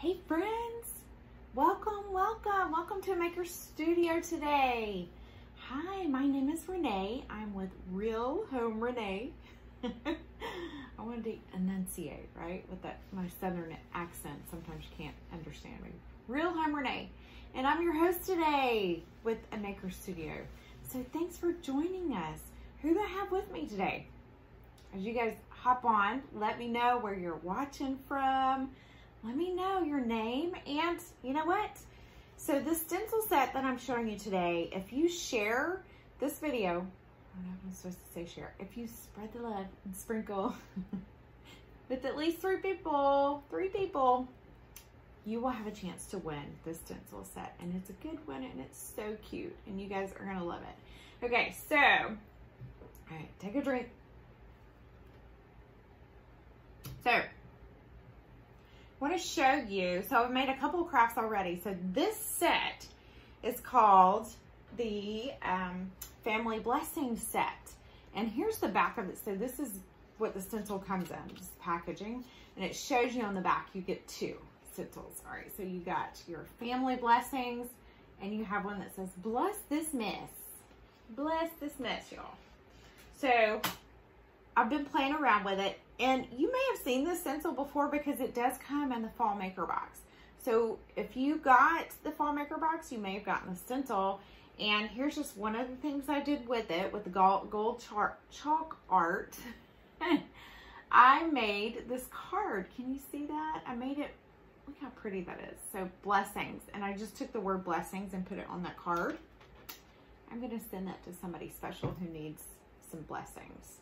Hey friends, welcome to Maker Studio today. Hi, my name is Renee. I'm with Real Home Renae. I wanted to enunciate, right? With my southern accent, sometimes you can't understand me. Real Home Renae, and I'm your host today with a Maker Studio. So thanks for joining us. Who do I have with me today? As you guys hop on, let me know where you're watching from. Let me know your name, and you know what? So this stencil set that I'm showing you today, if you share this video, I don't know if I'm supposed to say share, if you spread the love and sprinkle with at least three people, you will have a chance to win this stencil set. And it's a good one, and it's so cute, and you guys are gonna love it. Okay, so, all right, take a drink. So, I want to show you, so I've made a couple of crafts already. So this set is called the Family Blessings set. And here's the back of it. So this is what the stencil comes in, just packaging. And it shows you on the back, you get two stencils. All right, so you got your Family Blessings, and you have one that says, bless this mess. Bless this mess, y'all. So I've been playing around with it, and you may have seen this stencil before because it does come in the Fall Maker box. So if you got the Fall Maker box, you may have gotten the stencil. And here's just one of the things I did with it, with the gold chalk art. I made this card. Can you see that? I made it, look how pretty that is. So blessings, and I just took the word blessings and put it on that card. I'm gonna send that to somebody special who needs some blessings.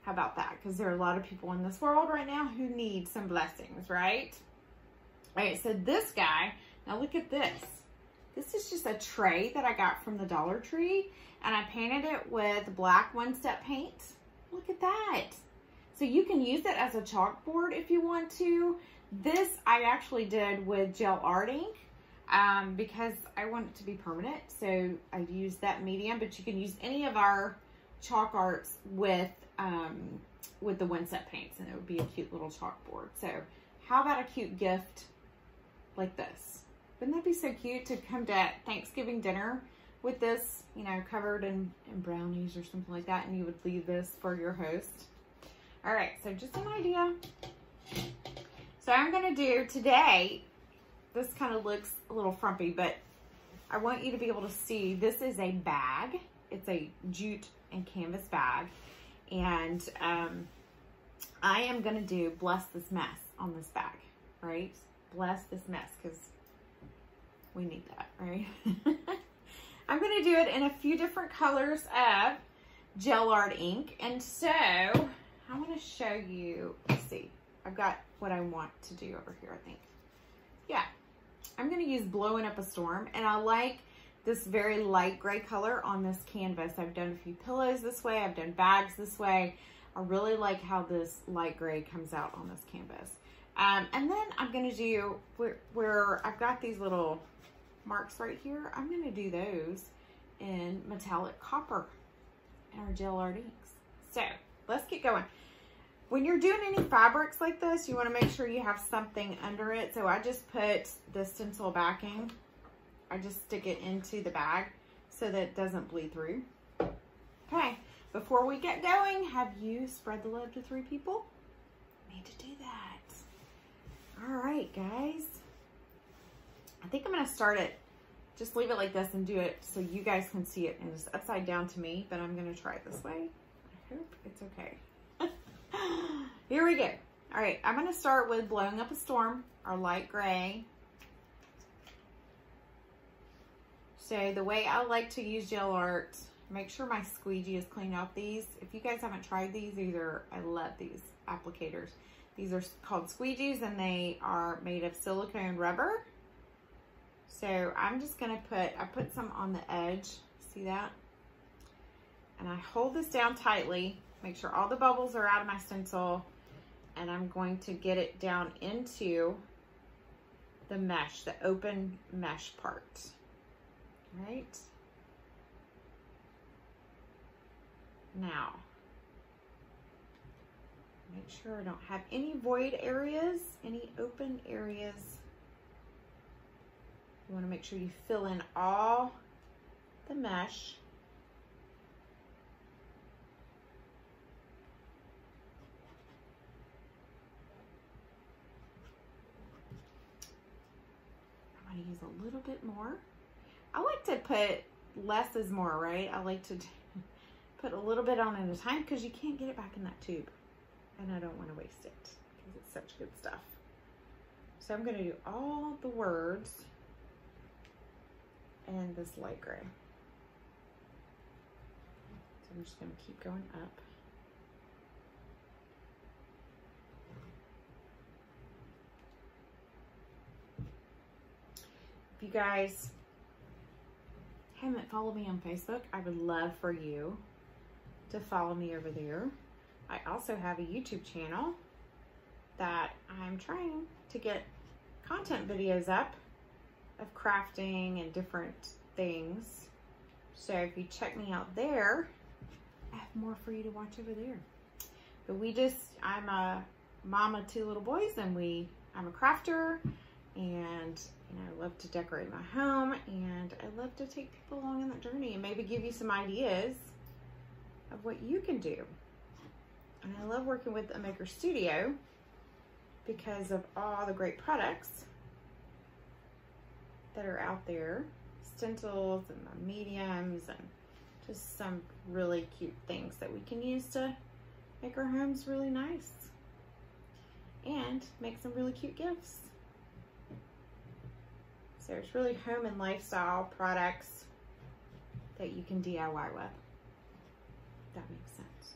How about that? Because there are a lot of people in this world right now who need some blessings, right? All right, so this guy, now look at this. This is just a tray that I got from the Dollar Tree, and I painted it with black one-step paint. Look at that. So you can use it as a chalkboard if you want to. This I actually did with gel art ink because I want it to be permanent. So I used that medium, but you can use any of our chalk arts with the one-step paints, and it would be a cute little chalkboard. So how about a cute gift like this? Wouldn't that be so cute to come to Thanksgiving dinner with this, you know, covered in brownies or something like that, and you would leave this for your host? All right, so just an idea. So I'm gonna do today, this kind of looks a little frumpy, but I want you to be able to see this is a bag. It's a jute and canvas bag. And I am gonna do bless this mess on this bag, right? Bless this mess, because we need that, right? I'm gonna do it in a few different colors of gel art ink. And so I wanna show you, let's see, I've got what I want to do over here, I think. Yeah, I'm gonna use Blowing Up a Storm, and I like this very light gray color on this canvas. I've done a few pillows this way. I've done bags this way. I really like how this light gray comes out on this canvas. And then I'm gonna do, where I've got these little marks right here, I'm gonna do those in metallic copper in our gel art inks. So let's get going. When you're doing any fabrics like this, you wanna make sure you have something under it. So I just put the stencil backing, I just stick it into the bag so that it doesn't bleed through. Okay, before we get going, have you spread the love to 3 people? Need to do that. All right, guys. I think I'm gonna start it, just leave it like this and do it so you guys can see it, and it's upside down to me, but I'm gonna try it this way. I hope it's okay. Here we go. All right, I'm gonna start with Blowing Up a Storm, our light gray. So the way I like to use gel art, make sure my squeegee is clean off these. If you guys haven't tried these, I love these applicators. These are called squeegees, and they are made of silicone rubber. So I'm just gonna I put some on the edge, see that? And I hold this down tightly, make sure all the bubbles are out of my stencil, and I'm going to get it down into the mesh, the open mesh part. Right now, make sure I don't have any void areas, any open areas You want to make sure you fill in all the mesh. I'm going to use a little bit more. I like to put less is more, right? I like to put a little bit on at a time because you can't get it back in that tube. And I don't want to waste it because it's such good stuff. So I'm going to do all the words in this light gray. So I'm just going to keep going up. If you guys haven't followed me on Facebook, I would love for you to follow me over there. I also have a YouTube channel that I'm trying to get content videos up of crafting and different things. So if you check me out there, I have more for you to watch over there. But I'm a mom of 2 little boys, and I'm a crafter, and I love to decorate my home, and I love to take people along in that journey and maybe give you some ideas of what you can do. And I love working with a maker studio because of all the great products that are out there, stencils and the mediums, and just some really cute things that we can use to make our homes really nice and make some really cute gifts. So it's really home and lifestyle products that you can DIY with. If that makes sense.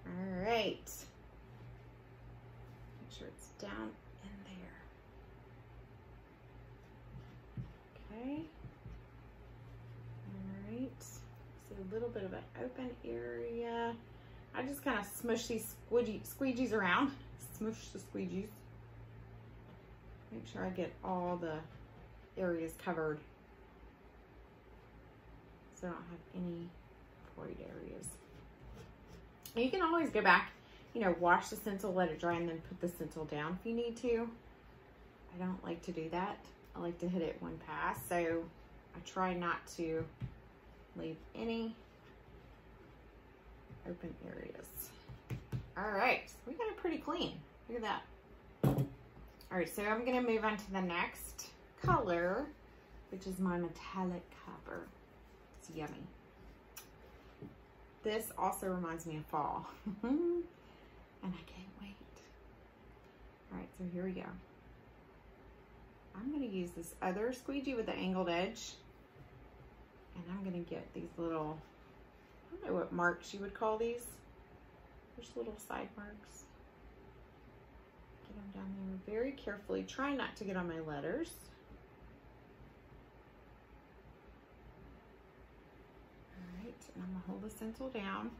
All right. Make sure it's down in there. Okay. All right. See a little bit of an open area. I just kind of smush these squeegees around. Smush the squeegees. Make sure I get all the areas covered so I don't have any void areas. You can always go back, wash the stencil, let it dry, and then put the stencil down if you need to. I don't like to do that. I like to hit it one pass, so I try not to leave any open areas. All right, so we got it pretty clean. Look at that. All right, so I'm gonna move on to the next color, which is my metallic copper. It's yummy. This also reminds me of fall. And I can't wait. All right, so here we go. I'm gonna use this other squeegee with the angled edge, and I'm gonna get these little, I don't know what marks you would call these. There's little side marks. Get them down there very carefully. Try not to get on my letters. All right, and I'm gonna hold the stencil down.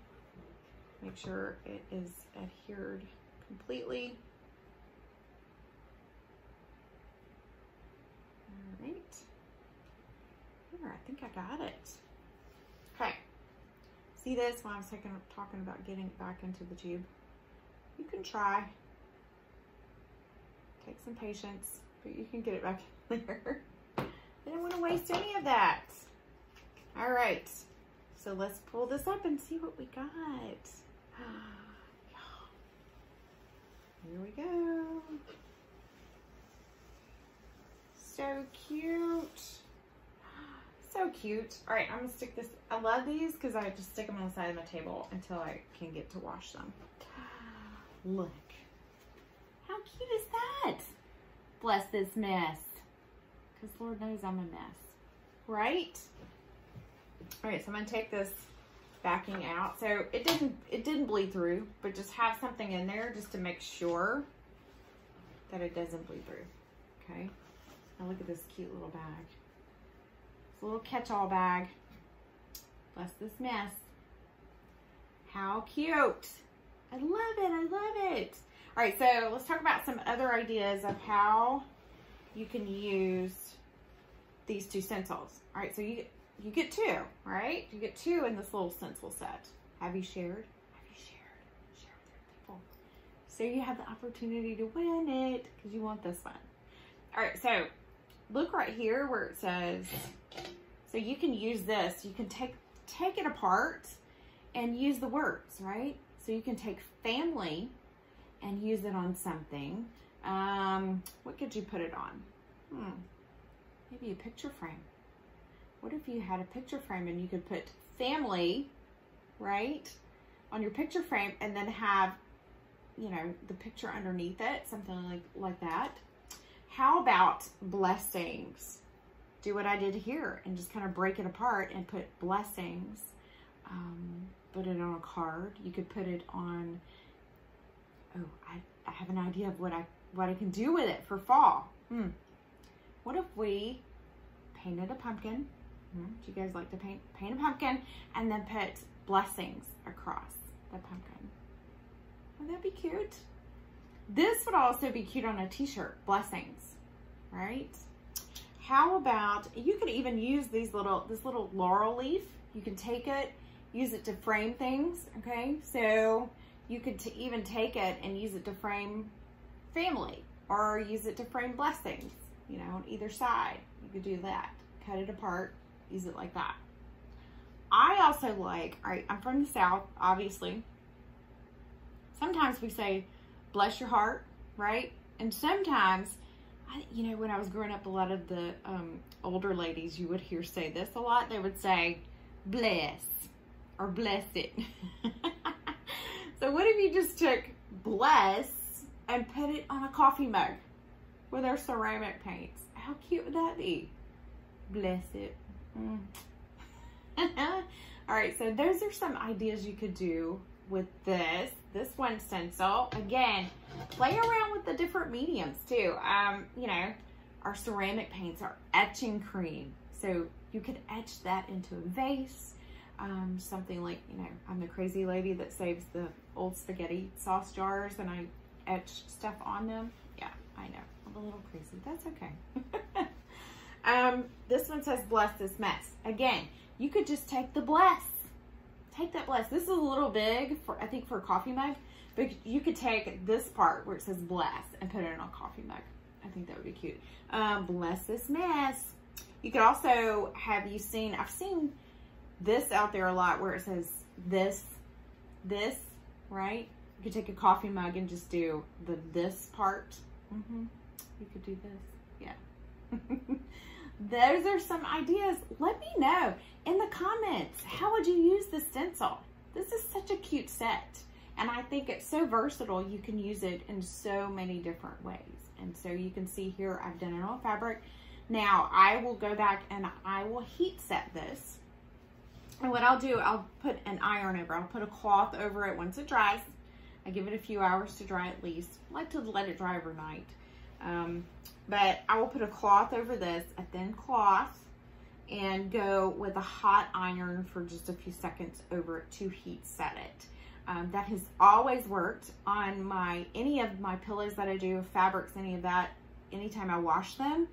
Make sure it is adhered completely. All right. Here, I think I got it. Okay. See this when I was talking about getting it back into the tube? You can try. Take some patience, but you can get it back in there. I don't want to waste any of that. All right, so let's pull this up and see what we got. Here we go. So cute. So cute. All right, I'm gonna stick this. I love these because I just stick them on the side of my table until I can get to wash them. Look. How cute is that? Bless this mess. Because Lord knows I'm a mess. Right? All right, so I'm gonna take this backing out. So it didn't bleed through, but just have something in there just to make sure that it doesn't bleed through. Okay? Now look at this cute little bag. It's a little catch-all bag. Bless this mess. How cute. I love it, I love it. All right, so let's talk about some other ideas of how you can use these 2 stencils. All right, so you get 2, right? You get 2 in this little stencil set. Have you shared? Have you shared? Share with other people. So you have the opportunity to win it because you want this one. All right, so look right here where it says, so you can use this. You can take it apart and use the words, right? So you can take family and use it on something. What could you put it on? Maybe a picture frame. What if you had a picture frame and you could put family, right, on your picture frame and then have, you know, the picture underneath it, something like that. How about blessings? Do what I did here and just kind of break it apart and put blessings. Put it on a card. You could put it on, oh, I have an idea of what I can do with it for fall. What if we painted a pumpkin? Do you guys like to paint a pumpkin and then put blessings across the pumpkin? Would that be cute? This would also be cute on a t-shirt, blessings, right? How about, you could even use this little laurel leaf. You can take it, use it to frame things, okay? So you could even take it and use it to frame family or use it to frame blessings, you know, on either side. You could do that. Cut it apart, use it like that. I also like, all right, I'm from the South, obviously. Sometimes we say, bless your heart, right? And sometimes, you know, when I was growing up, a lot of the older ladies, you would hear say this a lot. They would say, bless or bless it. So what if you just took bless and put it on a coffee mug with our ceramic paints? How cute would that be? Bless it. All right, so those are some ideas you could do with this one stencil. Again, play around with the different mediums too. You know, our ceramic paints are etching cream, so you could etch that into a vase. Something like, you know, I'm the crazy lady that saves the old spaghetti sauce jars and I etch stuff on them. Yeah, I know, I'm a little crazy. That's okay. This one says bless this mess. Again, you could just take the bless. Take that bless. This is a little big for, I think, for a coffee mug, but you could take this part where it says bless and put it in a coffee mug. I think that would be cute. Bless this mess. You could also have I've seen this out there a lot where it says this, right? You could take a coffee mug and just do this part. You could do this, yeah. Those are some ideas. Let me know in the comments, how would you use the stencil? This is such a cute set. And I think it's so versatile. You can use it in so many different ways. And so you can see here, I've done it on fabric. Now I will go back and I will heat set this. And what I'll do, I'll put an iron over. I'll put a cloth over it once it dries. I give it a few hours to dry at least. I like to let it dry overnight. But I will put a cloth over this, a thin cloth, and go with a hot iron for just a few seconds over it to heat set it. That has always worked on any of my pillows that I do, fabrics, any of that. Anytime I wash them,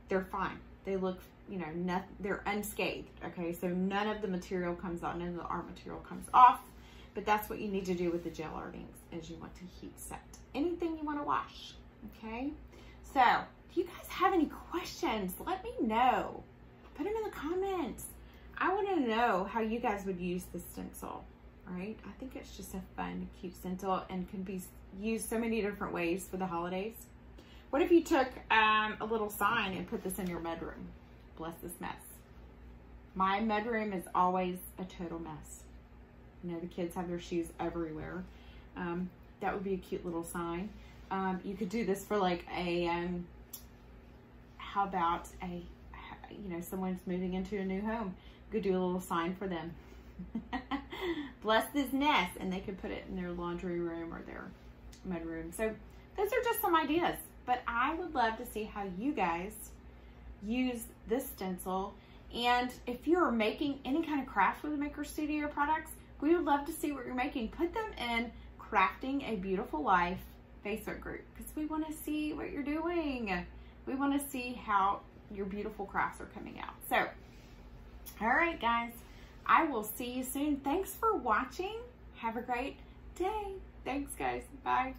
they're fine. They look, you know, they're unscathed, okay? So none of the material comes off, none of the art material comes off. But that's what you need to do with the gel artings, is you want to heat set anything you want to wash, okay? So, if you guys have any questions, let me know. Put them in the comments. I want to know how you guys would use this stencil, right? I think it's just a fun, cute stencil and can be used so many different ways for the holidays. What if you took a little sign and put this in your bedroom? Bless this mess. My bedroom is always a total mess. You know, the kids have their shoes everywhere. That would be a cute little sign. You could do this for like a, how about you know, someone's moving into a new home. You could do a little sign for them. Bless this nest, and they could put it in their laundry room or their mudroom. So those are just some ideas, but I would love to see how you guys use this stencil. And if you're making any kind of craft with the Maker Studio products, we would love to see what you're making. Put them in Crafting a Beautiful Life Facebook group, because we want to see what you're doing. We want to see how your beautiful crafts are coming out. So, all right, guys, I will see you soon. Thanks for watching. Have a great day. Thanks, guys. Bye.